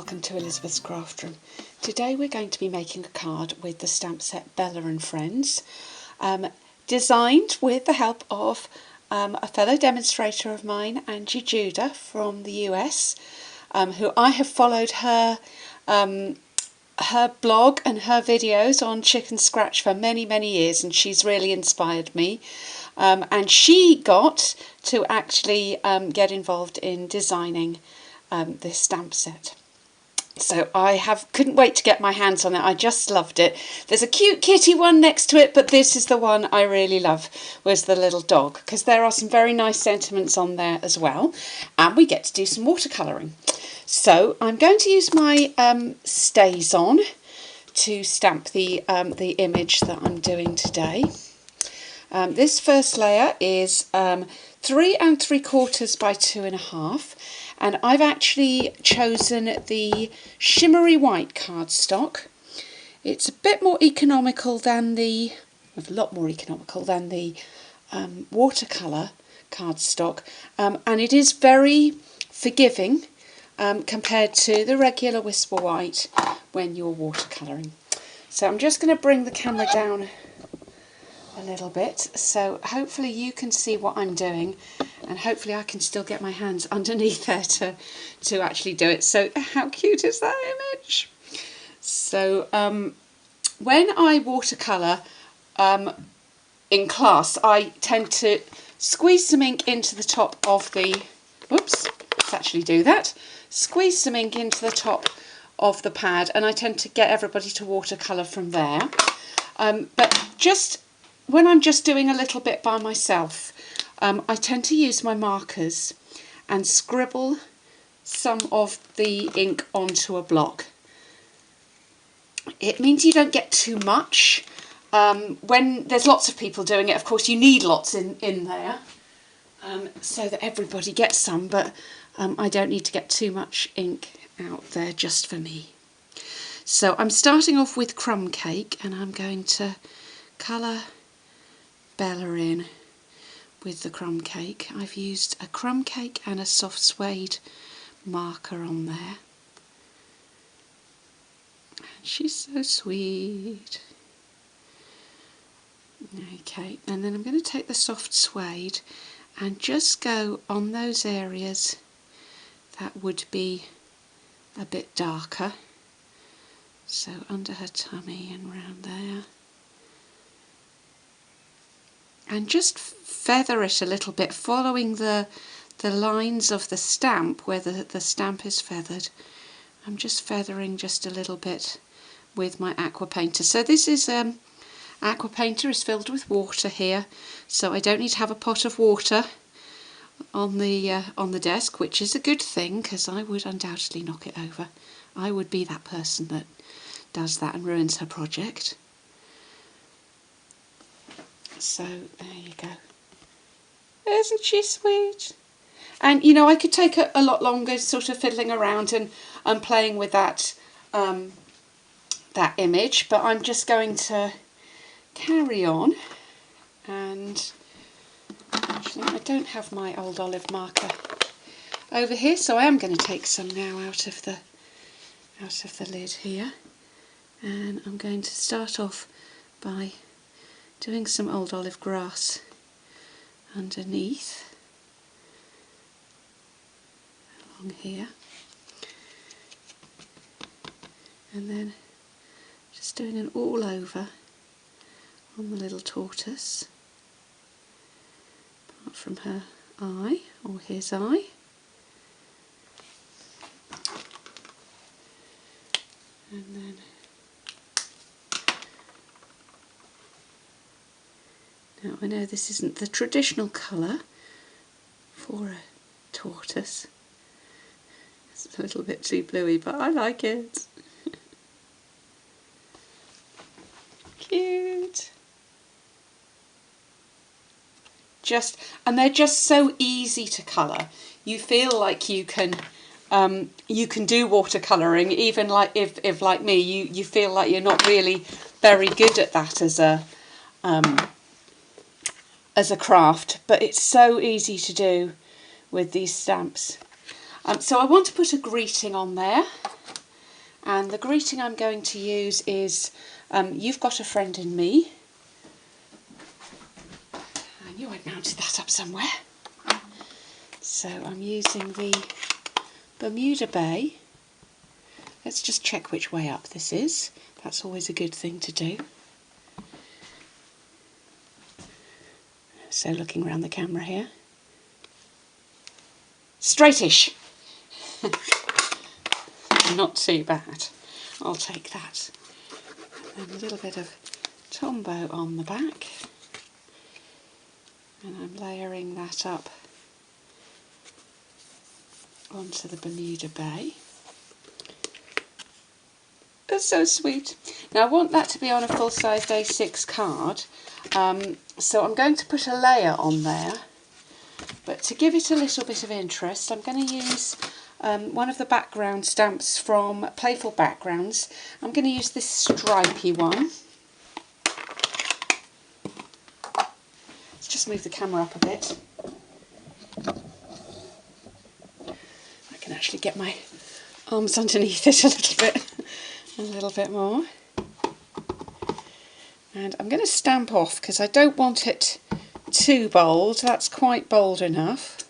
welcome to Elizabeth's Craft Room. Today we're going to be making a card with the stamp set Bella and Friends, designed with the help of a fellow demonstrator of mine, Angie Judah from the US, who I have followed her blog and her videos on Chicken Scratch for many years, and she's really inspired me. And she got to actually get involved in designing this stamp set. So I couldn't wait to get my hands on it. I just loved it. There's a cute kitty one next to it, but this is the one I really love, was the little dog, because there are some very nice sentiments on there as well. And we get to do some watercolouring. So I'm going to use my StazOn to stamp the image that I'm doing today. This first layer is 3 3/4 by 2.5, and I've actually chosen the shimmery white cardstock. It's a bit more economical than a lot more economical than the watercolour cardstock, and it is very forgiving compared to the regular Whisper White when you're watercolouring. So I'm just going to bring the camera down a little bit, so hopefully you can see what I'm doing, and hopefully I can still get my hands underneath there to actually do it. So how cute is that image? So when I watercolour in class, I tend to squeeze some ink into the top of the, let's actually do that, squeeze some ink into the top of the pad, and I tend to get everybody to watercolour from there. But just when I'm just doing a little bit by myself, I tend to use my markers and scribble some of the ink onto a block. It means you don't get too much. When there's lots of people doing it, of course, you need lots in there so that everybody gets some, but I don't need to get too much ink out there just for me. So I'm starting off with Crumb Cake, and I'm going to colour Bella in with the Crumb Cake. I've used a Crumb Cake and a soft suede marker on there. And she's so sweet. Okay, and then I'm going to take the soft suede and just go on those areas that would be a bit darker. So under her tummy and round there. And just feather it a little bit, following the lines of the stamp where the stamp is feathered. I'm just feathering just a little bit with my aqua painter. So this is aqua painter is filled with water here, so I don't need to have a pot of water on the desk, which is a good thing, because I would undoubtedly knock it over. I would be that person that does that and ruins her project. So there you go. Isn't she sweet? And you know, I could take a lot longer sort of fiddling around and playing with that that image, but I'm just going to carry on. And actually I don't have my old olive marker over here, so I am going to take some now out of the lid here, and I'm going to start off by doing some old olive grass underneath along here, and then just doing an all over on the little tortoise, apart from her eye or his eye. And then now, I know this isn't the traditional colour for a tortoise. It's a little bit too bluey, but I like it. Cute. And they're just so easy to colour. You feel like you can do watercolouring, even like if like me, you feel like you're not really very good at that as a craft, but it's so easy to do with these stamps. So I want to put a greeting on there. And the greeting I'm going to use is You've Got a Friend in Me. I knew I'd mounted that up somewhere. So I'm using the Bermuda Bay. Let's just check which way up this is. That's always a good thing to do. So looking around the camera here. Straightish. Not too bad. I'll take that. And a little bit of Tombow on the back. And I'm layering that up onto the Bermuda Bay. That's so sweet. Now I want that to be on a full-sized A6 card, so I'm going to put a layer on there, but to give it a little bit of interest I'm going to use one of the background stamps from Playful Backgrounds. I'm going to use this stripy one. Let's just move the camera up a bit. I can actually get my arms underneath it a little bit more. And I'm going to stamp off because I don't want it too bold. That's quite bold enough.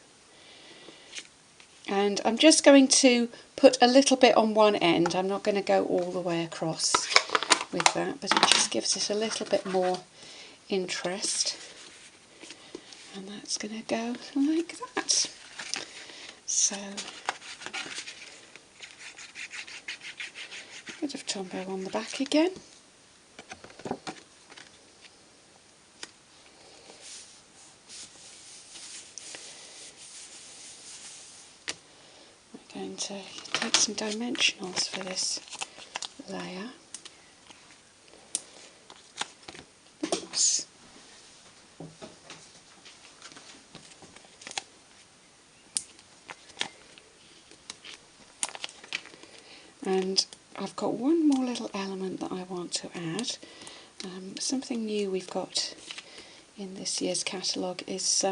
And I'm just going to put a little bit on one end. I'm not going to go all the way across with that, but it just gives it a little bit more interest. And that's going to go like that. So, a bit of Tombow on the back again. I'm going to take some dimensionals for this layer. Oops. And I've got one more little element that I want to add. Something new we've got in this year's catalogue is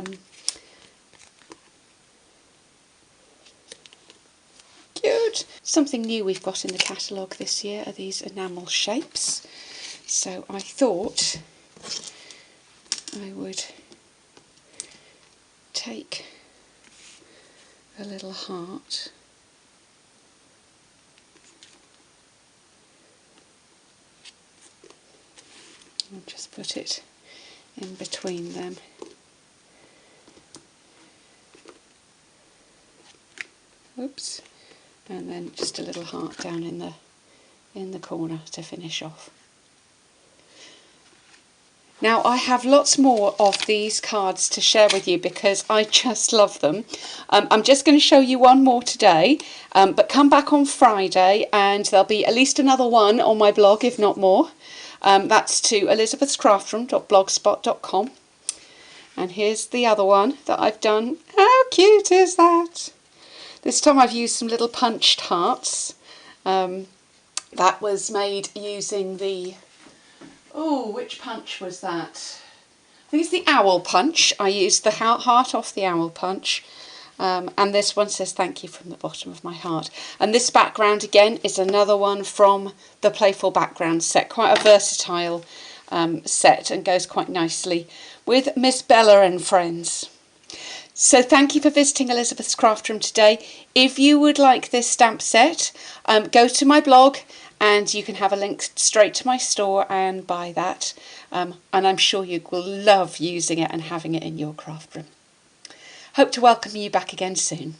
something new we've got in the catalogue this year are these enamel shapes. So I thought I would take a little heart and just put it in between them. Oops. And then just a little heart down in the corner to finish off. Now I have lots more of these cards to share with you because I just love them. I'm just going to show you one more today, but come back on Friday and there'll be at least another one on my blog, if not more. That's to elizabethscraftroom.blogspot.com. And here's the other one that I've done. How cute is that? This time I've used some little punched hearts. That was made using the... Oh, which punch was that? I think it's the owl punch. I used the heart off the owl punch. And this one says thank you from the bottom of my heart. And this background again is another one from the Playful Backgrounds set. Quite a versatile set and goes quite nicely with Miss Bella and Friends. So thank you for visiting Elizabeth's Craft Room today. If you would like this stamp set, go to my blog and you can have a link straight to my store and buy that. And I'm sure you will love using it and having it in your craft room. Hope to welcome you back again soon.